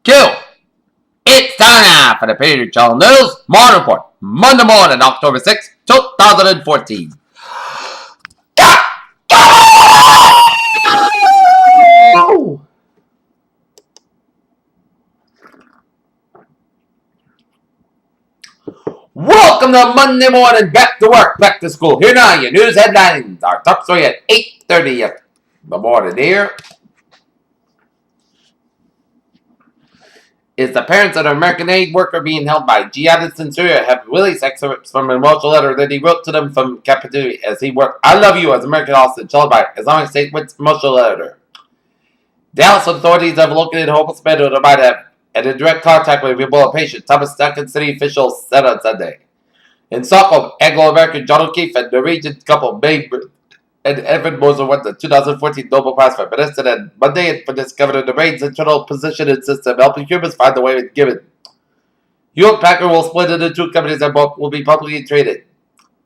Q. It's time for the Peter Channel News Morning Report, Monday morning, October 6th, 2014. Welcome to Monday morning, back to work, back to school. Here now, your news headlines. Our top story at 8:30 in the morning here is the parents of an American aid worker being held by jihadists in Syria have released excerpts from an emotional letter that he wrote to them from captivity as he worked. I love you as American hostage held by Islamic State with emotional letter. Dallas authorities have located a homeless man who might have had a direct contact with Ebola patient, Thomas Duncan city officials said on Sunday. In Stockholm, Anglo-American John O'Keefe and Norwegian couple May and Evan Moser won the 2014 Nobel Prize for Medicine and Monday for discovering the brain's internal positioning system, helping humans find the way it's given. Hewlett Packard will split into two companies that both will be publicly traded.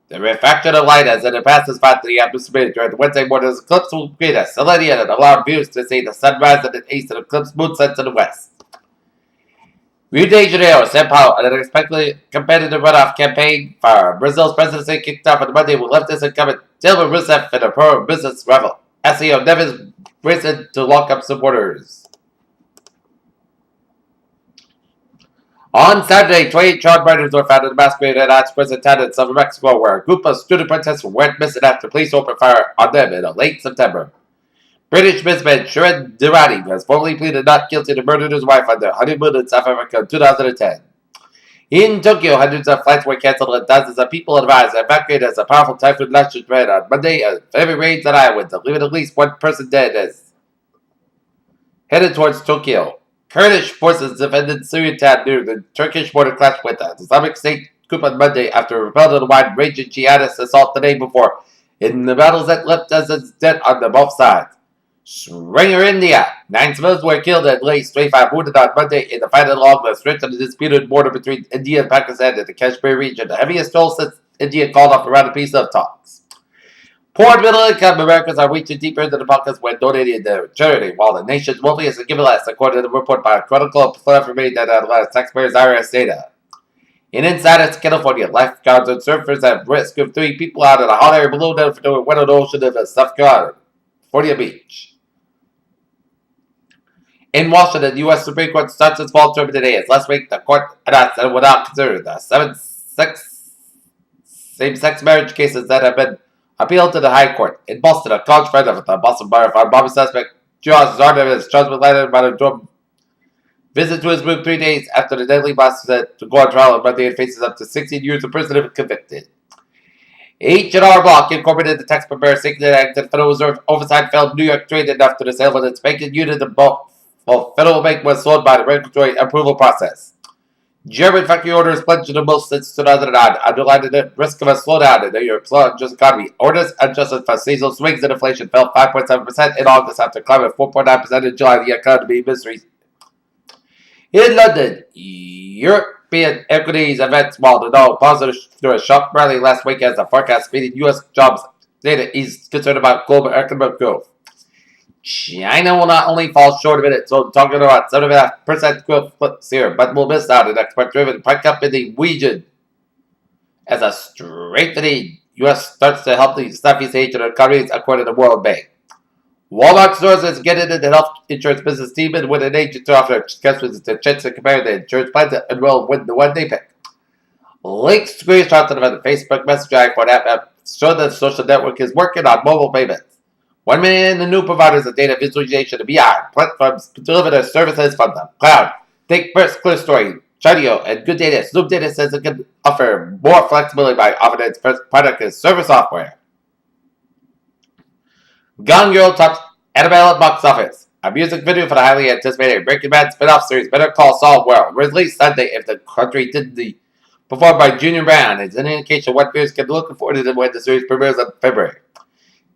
The refraction of light as it passes by the atmosphere during the Wednesday morning's eclipse will create a celestial and allow views to see the sunrise in the east and eclipse moon sets in the west. Rio de Janeiro, Sao Paulo, an unexpectedly competitive runoff campaign for Brazil's presidency kicked off on Monday with leftist incumbent Dilma Rousseff in a pro-business rival. SEO Neves racing to lock up supporters. On Saturday, 28 child riders were found in a masquerade at Arch Prison Town in southern Mexico, where a group of student protesters went missing after police opened fire on them in late September. British businessman Sharon Durrani has formally pleaded not guilty to murdering his wife on their honeymoon in South Africa in 2010. In Tokyo, hundreds of flights were cancelled and thousands of people advised evacuated as a powerful typhoon lashed its rain on Monday as heavy rains and high winds, leaving at least one person dead as headed towards Tokyo. Kurdish forces defended Syrian town near the Turkish border clashed with the Islamic State group on Monday after repelled a wide-ranging jihadist assault the day before in the battles that left dozens dead on both sides. Sringer, India. 9 civilians were killed and at least 25 wounded on Monday in the fight along the stretch of the disputed border between India and Pakistan in the Kashmir region, the heaviest toll since India called off a round of peace talks. Poor and middle-income Americans are reaching deeper into the pockets when donating their charity, while the nation's wealthiest are given less, according to the report by a Chronicle of Philanthropy that Atlanta taxpayers' IRS data. In Insider, California, lifeguards and surfers have rescued 3 people out of a hot air balloon after it went on the ocean in the South California beach. In Washington, the U.S. Supreme Court starts its fall term today, as last week the court announced that it would not consider the 7 same-sex marriage cases that have been appealed to the High Court. In Boston, a college friend of the Boston Bar found Bobby suspect Josh Zarda is charged with lighting about a drum visit to his room 3 days after the deadly blast set to go on trial on Monday and faces up to 16 years of prison if convicted. H&R Block incorporated the tax preparer Safety Act and Federal Reserve Oversight failed New York traded after the sale of its banking unit in both. Federal Bank was sold by the regulatory approval process. German factory orders plunged the most since 2009, underlining the risk of a slowdown in the Europe's largest economy. Orders adjusted for seasonal swings in inflation fell 5.7% in August after climbing 4.9% in July. The economy mystery. In London, European equities advanced while the Dow positive through a sharp rally last week as the forecast feeding U.S. jobs data is concerned about global economic growth. China will not only fall short of it, so talking about 7.5% growth this year, but will miss out an export-driven pickup in the region as a strengthening U.S. starts to help the Southeast Asian economies, according to the World Bank. Walmart stores is getting into the health insurance business team and with an agent to offer customers the chance to compare the insurance plans and enroll with the one they pick. Linked screenshots of the Facebook Messenger iPhone app show that the social network is working on mobile payments. 1 million new providers of data visualization and BI platforms to deliver their services from the cloud. Take first Clear Story, Chardio, and Good Data. Snoop Data says it can offer more flexibility by offering its first product as service software. Gone Girl tops Annabelle at box office. A music video for the highly anticipated Breaking Bad spin-off series Better Call Saul will release Sunday if the country didn't performed by Junior Brown. It's an indication of what viewers can look forward to when the series premieres in February.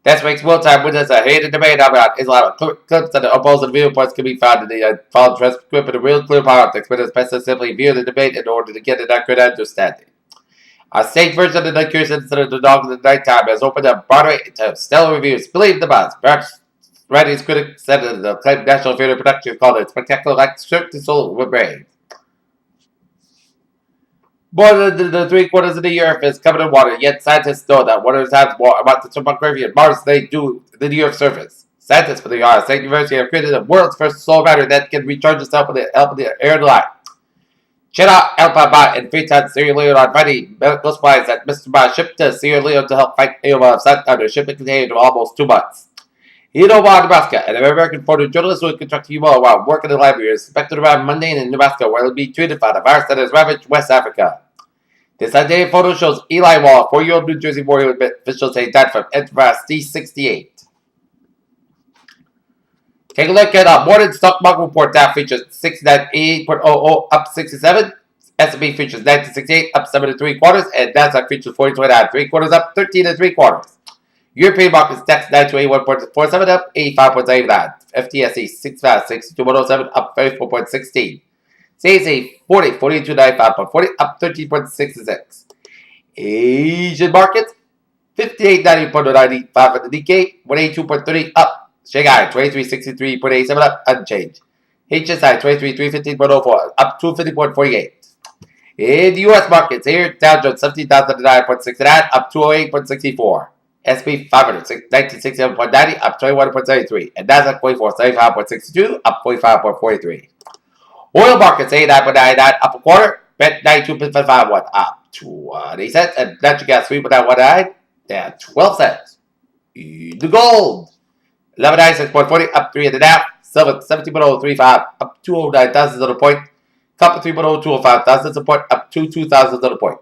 This week's Mealtime witness a heated debate about Islam. Clips and opposing viewpoints can be found in the following transcript of the Real Clear Politics, but it's best to simply view the debate in order to get an accurate understanding. A stage version of the Curious Incident of the Dog in the Nighttime has opened up Broadway to stellar reviews. Believe the buzz. Perhaps Writings critics said that the acclaimed National Theatre production called it spectacular like Cirque du Soleil with brains. More than the 3 quarters of the Earth is covered in water, yet scientists know that water has more about the topography of Mars than they do the Earth's surface. Scientists from the State University have created the world's first solar battery that can recharge itself with the help of the air and light. Check out Alphabet and Freetown Sierra Leone on Friday. Medical supplies that Mr. Ma shipped to Sierra Leone to help fight AOL sent under shipment contained for almost 2 months. In Omaha, Nebraska, an American photojournalist who contracted Ebola while working in the library is suspected around Monday in Nebraska, where he'll be treated for the virus that has ravaged West Africa. This undated photo shows Eli Wall, a 4-year-old New Jersey warrior officials say died from anthrax D68. Take a look at a morning stock market report that features 698.00 up 67. S&P features 1968 up 7 3/4, and Nasdaq features 4029 3/4 up 13 3/4. European markets DAX 921.47 up 85.79. FTSE 6562107 up 34.16. CAC 4295.40 up 13.66. Asian markets 5890.95 at the Nikkei 182.30 up. Shanghai 2363.87 up unchanged. HSI 23315.04 up 250.48. In the U.S. markets here, Dow Jones 17,009.69 up 208.64. S&P 500 1967.90 up 21.73, and Nasdaq 2475.62 up 45.43. Oil markets 89.99 up a quarter. Brent 92.51 up 20 cents, and natural gas 3.919 down 12 cents. The gold 1196.40 up 3.5. Silver 17.035 up 209 thousandths of a point. Copper 3.0205 thousandths of a point up 2 thousandths of a point.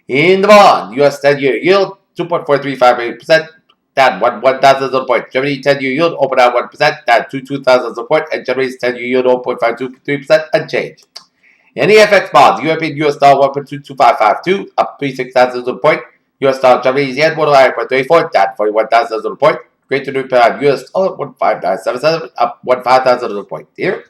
In the bond, U.S. 10-year yield 2.4358%, down 1 thousandths of a point. Germany 10-year yield open at 1%, down 2 thousandths of a point, and Germany's 10-year yield 0.523% unchanged. In the FX bond, European US dollar 1.22552 up 36 thousandths of a point. US dollar Germany's yen 109.34 down 41 thousandths of a point. Great to pound US dollar 15977 up 1 thousandths of a point. Here.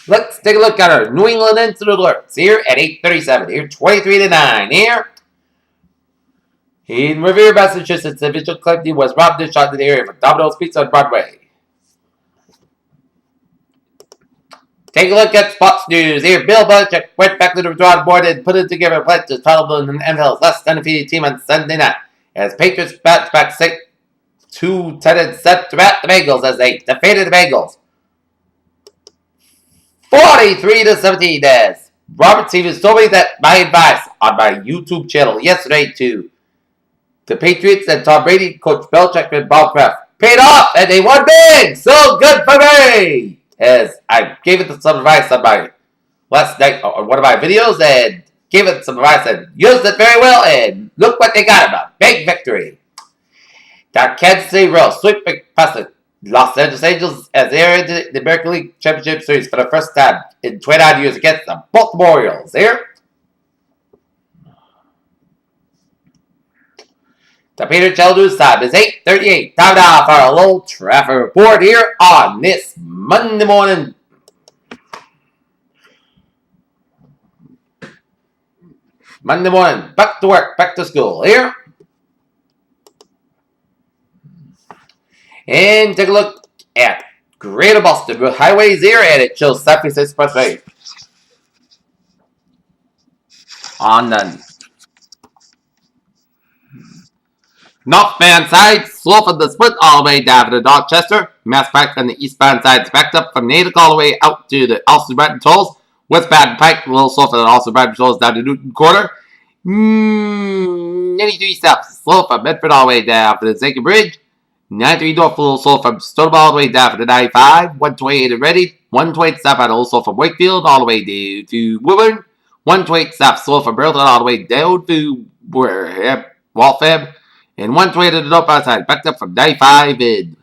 Let's take a look at our New England Incident Alerts here at 8:37. Here, 23-9. Here. In Revere, Massachusetts, a vigil claimed he was robbed and shot in the area of Domino's Pizza on Broadway. Take a look at Fox News. Here, Bill Belichick went back to the drawing board and put it together a plan to title an NFL's less undefeated team on Sunday night. As Patriots bounce back 6-2-10 set to bat the Bengals as they defeated the Bengals 43-17. As Robert Stevens told me that my advice on my YouTube channel yesterday to the Patriots and Tom Brady, Coach Belichick, and Bob Kraft paid off, and they won big. So good for me. As I gave it some advice on my last night on one of my videos, and gave it some advice and used it very well, and look what they got about. Big victory. That Kansas City Royals sweep past the Los Angeles Angels as they entered the American League Championship Series for the first time in 29 years against the Baltimore Orioles. Here. The Peter Childers time is 8:38. Time now for a little traffic report here on this Monday morning. Back to work, back to school here. And take a look at Greater Boston with highways here, and it shows San Francisco Expressway. On the northbound side, slow from the split all the way down to Dorchester. Mass Pike on the eastbound side is backed up from Natick all the way out to the Austin Bratton Tolls. Westbound Pike, a little slow from the Austin Bratton Tolls down to Newton Quarter. 93 south, slow from Medford all the way down to the Zachem Bridge. 93 north, a little slow from Stonewall all the way down to the 95. 128 at Reading. 128 south, a little slow from Wakefield all the way down to Woburn. 128 south, slow from Burlington all the way down to Waltham. And 120 to the northbound side, backed up from 95 in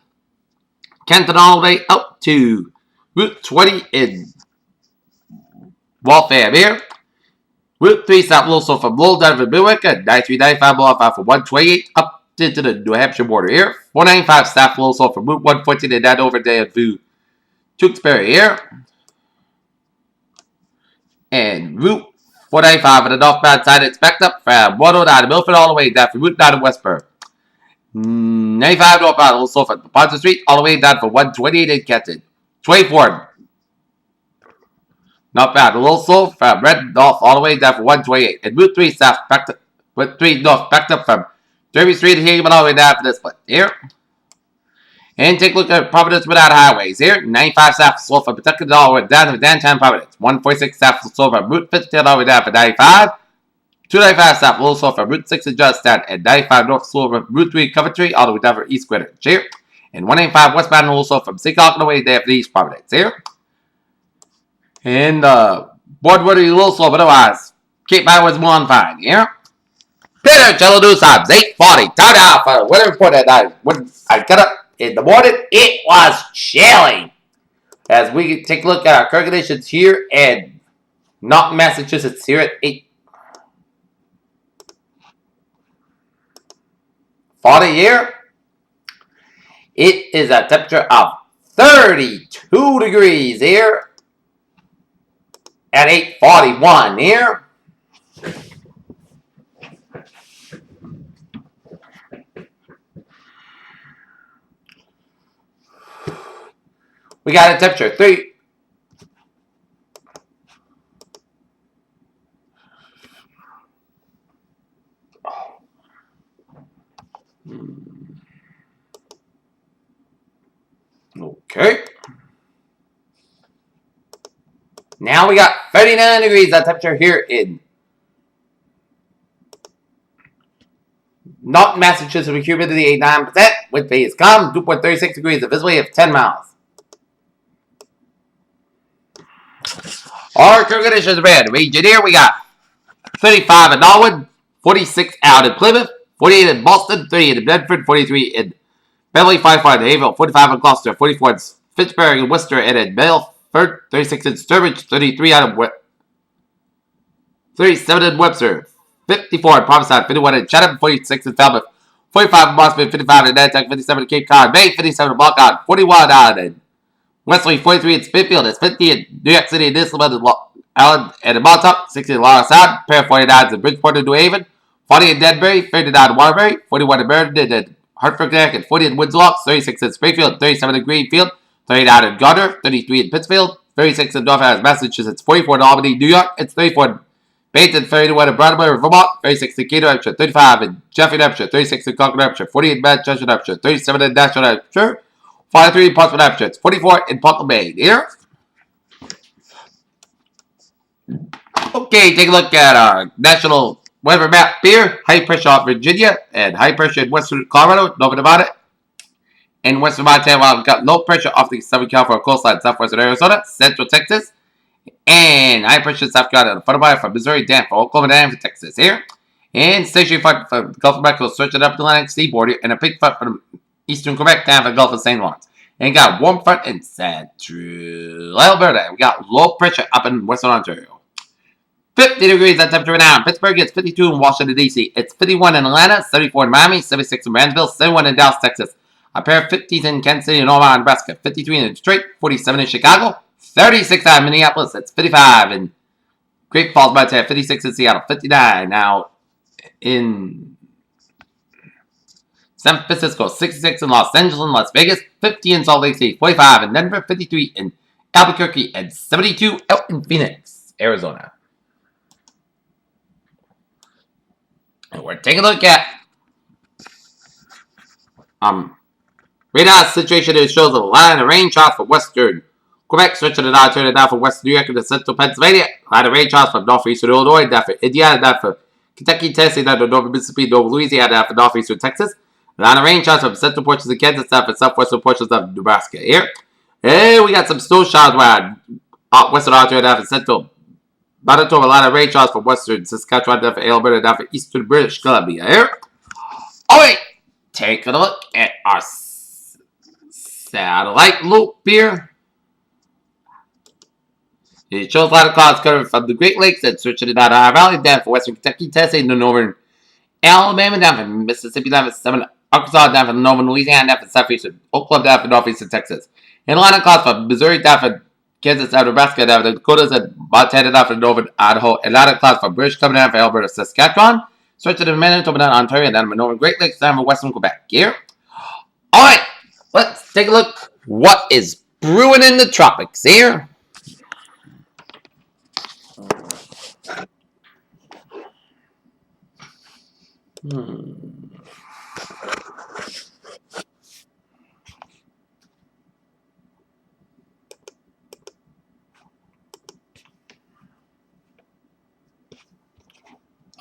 Kenton all the way out to Route 20 in Waltham here. Route 3 south, a little slow from Lowell down to Millwick, and 93, 95 mile off from 128 up into the New Hampshire border here. 495 south, a little slow from Route 114 and down over there to Tewksbury here. And Route 495 on the northbound side. It's backed up from 109 to Milford all the way down from Route 9 to Westburg. 95 northbound, also from Ponce Street all the way down from 128 in Kenton. 24 northbound, a little slow from Red North all the way down from 128. And Route 3 south, backed up, Route 3 north, backed up from Derby Street here, all the way down for this one. Here. And take a look at Providence without highways here. 95 south slow from Pawtucket all the way down to downtown Providence. 146 south slow from Route 15 all the way down for 95. 295 south, a little slow from Route 6 in Johnstown, and 95 north slow from Route 3 Coventry, all the way down for East Greenwich here. And 185 westbound, a little slow from Seacock all the way down for East Providence here. And Boardwood, a little slow, but otherwise, Cape By was more on fine here. Peter Jello News Times, 8:40. Time out for the weather report at night. When I got up in the morning, it was chilly. As we take a look at our current conditions here in Norton, Massachusetts, here at 8:40 here. It is a temperature of 32 degrees here at 8:41 here. We got a temperature 3. Okay. Now we got 39 degrees of temperature here in Norton, Massachusetts, with humidity 89%, wind phase calm, 2.36 degrees, a visibility of 10 miles. Our current conditions red. Region here, we got 35 in Norwood, 46 out in Plymouth, 48 in Boston, 38 in Bedford, 43 in Beverly, 55 in Hayville, 45 in Gloucester, 44 in Fitchburg and Worcester, and in Milford, 36 in Sturbridge, 33 out of 37 in Webster, 54 in Provincetown, 51 in Chatham, 46 in Falmouth, 45 in Boston, 55 in Nantucket, 57 in Cape Cod, Bay, 57 in Block Island, 41 out in Wesley, 43 in Springfield, it's 50 in New York City, and Island, Allen, and in Montauk, 60 in Long Island, pair of 49 in Bridgeport and New Haven, 40 in Denbury, 39 in Waterbury, 41 in Meriden, and Hartford, Connecticut, 40 in Windsor, 36 in Springfield, 37 in Greenfield, 39 in Gardner, 33 in Pittsfield, 36 in North Island, Massachusetts, 44 in Albany, New York, it's 34 in Baton, 31 in Brattleboro, Vermont, 36 in Cato, Hampshire, 35 in Sheffield, Hampshire, 36 in Concord, Hampshire, 40 in Manchester, Hampshire, 37 in Nashville, Hampshire, 43 in Portsmouth, Hampshire, 44 in Portland, Maine. Here. Okay, take a look at our national weather map here. High pressure off Virginia and high pressure in western Colorado, Northern Nevada, and western Montana. While we've got low pressure off the Southern California coastline, southwestern Arizona, central Texas, and high pressure in South Carolina, front from Missouri down for Oklahoma down for Texas here. And stationary front from the Gulf of Mexico stretching up the Atlantic seaboard here, and a pink front from eastern Quebec down for the Gulf of St. Lawrence. And got warm front in central Alberta. We got low pressure up in western Ontario. 50 degrees at temperature now in Pittsburgh. It's 52 in Washington, D.C. It's 51 in Atlanta, 34 in Miami, 76 in Brownsville, 71 in Dallas, Texas. A pair of 50s in Kansas City and Omaha, Nebraska. 53 in Detroit, 47 in Chicago, 36 out in Minneapolis. It's 55 in Great Falls, Montana, 56 in Seattle, 59 now in San Francisco, 66 in Los Angeles and Las Vegas, 50 in Salt Lake City, 45 in Denver, 53 in Albuquerque, and 72 out in Phoenix, Arizona. And we're taking a look at radar situation. It shows a line of rain charts for western Quebec, stretching the north, turning down for western New York and central Pennsylvania. Line of rain charts from northeastern Illinois, down for Indiana, down for Kentucky, Tennessee, down to northern Mississippi, northern Louisiana, down for northeastern Texas. Line of rain charts from central portions of Kansas, down for southwestern portions of Nebraska here. And we got some snow showers around western Ontario, down for central Manitoba. A lot of rain showers from western Saskatchewan, down for Alberta, down for eastern British Columbia here. All right, take a look at our satellite loop here. It shows a lot of clouds coming from the Great Lakes and stretching it out of our valley, down for western Kentucky, Tennessee, and the northern Alabama, down from Mississippi, down for southern Arkansas, down from northern Louisiana, down for southeastern Oklahoma, down for northeastern Texas. And a lot of clouds from Missouri, down for Kansas out of Nebraska down to the Dakotas and Montana down for Northern Idaho. Atlantic clouds for British coming down for Alberta, Saskatchewan. Stretch to the Manitoba down Ontario and down to Northern Great Lakes down for Western Quebec. Here. Alright, let's take a look. What is brewing in the tropics here?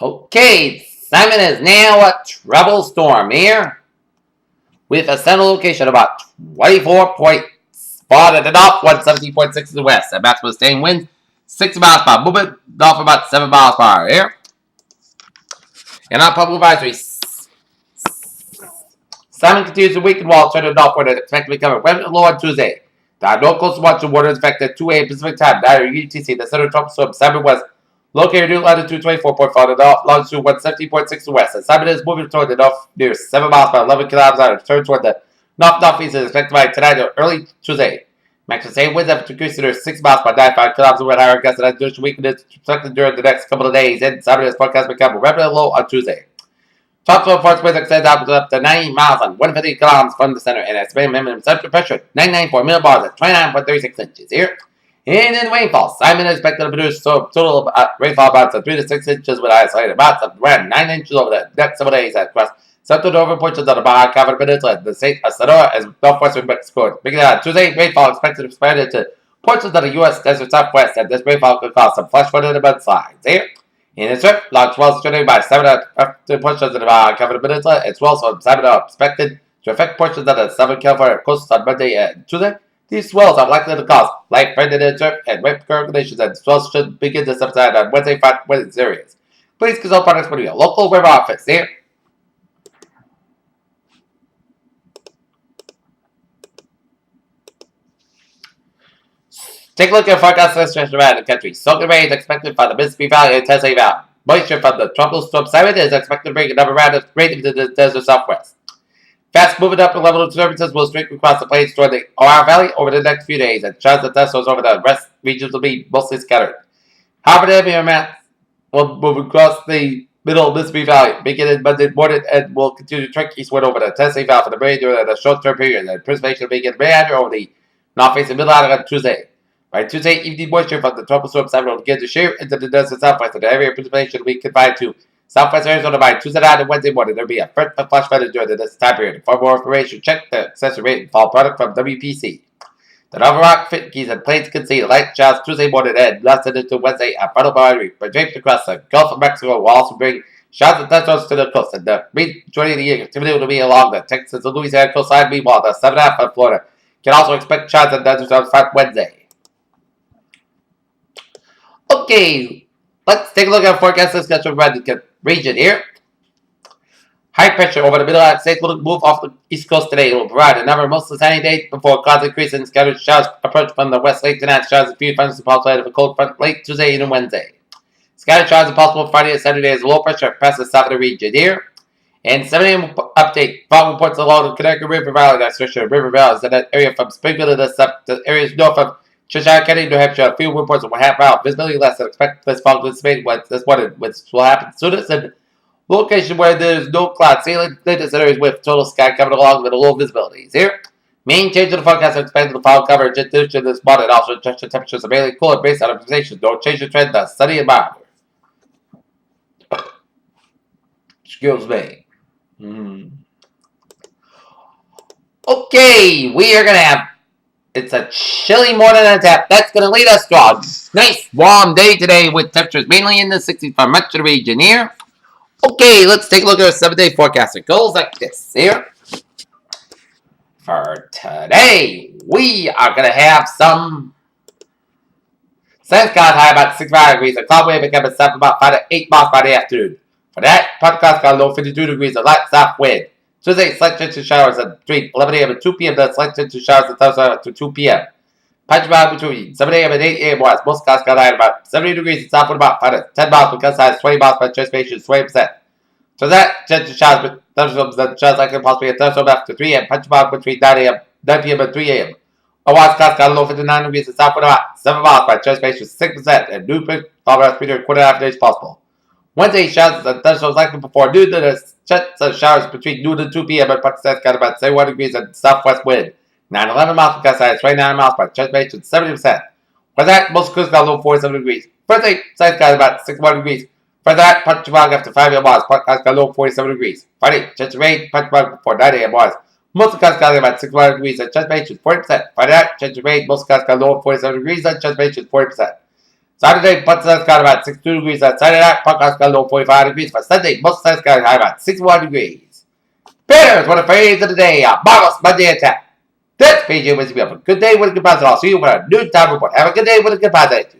Okay, Simon is now a trouble storm here with a center location about 24 points. Spot at the north, 117.6 to the west. A maximum sustained wind, 6 miles per hour. Movement north about 7 miles per hour here. And on public advisory, Simon continues to weaken while turning northward and expected to become a remnant low on Tuesday. The north coastal watching water is affected 2 a.m. Pacific time. 9 UTC. The center tropical storm Simon was located near latitude 24.4 to north, longitude 170.6 to west. And Simon is moving toward the north near 7 miles per 11 kilometers an hour. Turn toward the north-northeast is expected by tonight or early Tuesday. Maximum sustained winds have increased to 6 miles per 95 kilometers an hour. Gusts and additional weakness expected during the next couple of days. And Simon is forecast to become a remnant low on Tuesday. Tropical force winds extend out to up to 90 miles on 150 kilometers from the center, and estimated minimum central pressure 994 millibars at 29.36 inches here. And in rainfall, Simon is expected to produce total rainfall amounts of 3 to 6 inches with isolated amounts of around 9 inches over the next several days across central northern portions of the Baja California Peninsula, the state of Sonora, and northwestern Mexico. Beginning on Tuesday, rainfall expected to expand into portions of the U.S. desert southwest, and this rainfall could cause some flash flooding and mudslides here. In its trip, large swells trending by 7 to portions of the Baja California Peninsula, and swells from 7 are expected to affect portions of the Southern California coast on Monday and Tuesday. These swells are likely to cause light-threatening insurf and wet current conditions, and swells should begin to subside on Wednesday for these areas. Please consult products for your local river office here. Take a look at forecast distribution around the country. Soaking rain is expected from the Mississippi Valley and Tennessee Valley. Moisture from the tropical storm Simon is expected to bring another round of rain into the desert southwest. Fast moving up and level disturbances will streak across the plains toward the Ohio Valley over the next few days, and showers and thunderstorms over the rest regions will be mostly scattered. However, the heavy amounts will move across the middle of Mississippi Valley, beginning Monday morning, and will continue to trek eastward over the Tennessee Valley for the rain during a short-term period, and precipitation will begin meander over the northeast and middle Atlantic on Tuesday. By Tuesday, evening moisture from the tropical storm Simon will begin to shear into the desert southwest, and the area of precipitation will be confined to southwest Arizona by Tuesday night and Wednesday morning. There will be a first flash flooding during this time period. For more information, check the accessory rate and fall product from WPC. The Northern Rock, Keys, and Plains can see light showers Tuesday morning and lasted into Wednesday at frontal boundary, but draped across the Gulf of Mexico will also bring showers and thunderstorms to the coast, and the majority of the activity will be along the Texas and Louisiana coastline. Meanwhile, the southern half of Florida can also expect showers and thunderstorms on Wednesday. Okay, let's take a look at forecast discussion around the region here. High pressure over the middle Atlantic states will move off the east coast today. It will provide a number of mostly sunny days before clouds increase and scattered showers approach from the west late tonight. Showers and few thunderstorms possible of a cold front late Tuesday and Wednesday. Scattered showers are possible Friday and Saturday as low pressure passes south of the region here. And 7 a.m. update. Fog reports along the Connecticut River Valley. That's for sure. River Valley is in that area from Springfield to the areas north of Cheshire County, New Hampshire. A few reports of 1/2 mile visibility less than expect this fog to dissipate this morning, which will happen soonest. And location where there's no cloud ceiling, latest areas with total sky covered along with low visibilities. Here, main change in the forecast expanded the fog coverage into this morning. Also, the temperatures are mainly cooler based on observations. Don't change the trend. That's sunny and mild. Excuse me. Okay, we are gonna have. It's a chilly morning on tap. That's going to lead us to a nice warm day today with temperatures mainly in the 60s for much of the region here. Okay, let's take a look at our 7-day forecast. It goes like this here. For today, we are going to have some sun cloud high about 65 degrees. The cloud wave become a 7 about 5 to 8 miles by the afternoon. For that, podcast got low 52 degrees of light south wind. Tuesday, slight chance of showers at 11 a.m. and 2 p.m. Then slight chance of showers at thunderstorms to 2 p.m. Punch about between 7 a.m. and 8 a.m. west. Most clouds got high at about 70 degrees and southward about 5 to 10 miles because size 20 miles by transpiration 20%. So that chance of showers with thunderstorms, then showers likely possibly a thunderstorm after 3 a.m. Punch about between 9 p.m. and 3 a.m. Otherwise, got a low 59 degrees and south about 7 miles by transportation 6% and new pick over speed quarter half days possible. Wednesday showers and thunderstorms likely before noon to the chance of showers between noon and 2 p.m. and Pakistan got about 71 degrees and southwest wind. 9-11 miles per side, 29 miles by transportation 70%. For that, most coast got low 47 degrees. Thursday, sides got about 61 degrees. For that, punch after 5 miles, Pakistan got low 47 degrees. Friday, chance of rain, punch before 9 a.m. was. Most of the got about 61 degrees and transportation 40%. For that, chance of rain, most of the got low 47 degrees and transportation 40%. Saturday, Butter's got about 62 degrees. On Saturday night, Puckhouse got low 45 degrees. For Sunday, most sites got high about 61 degrees. Bears, what a phrase of the day. Marvelous Monday attack. That's PJ Wisdom. Have a good day with a good positive. I'll see you for a new time report. Have a good day with a good positive.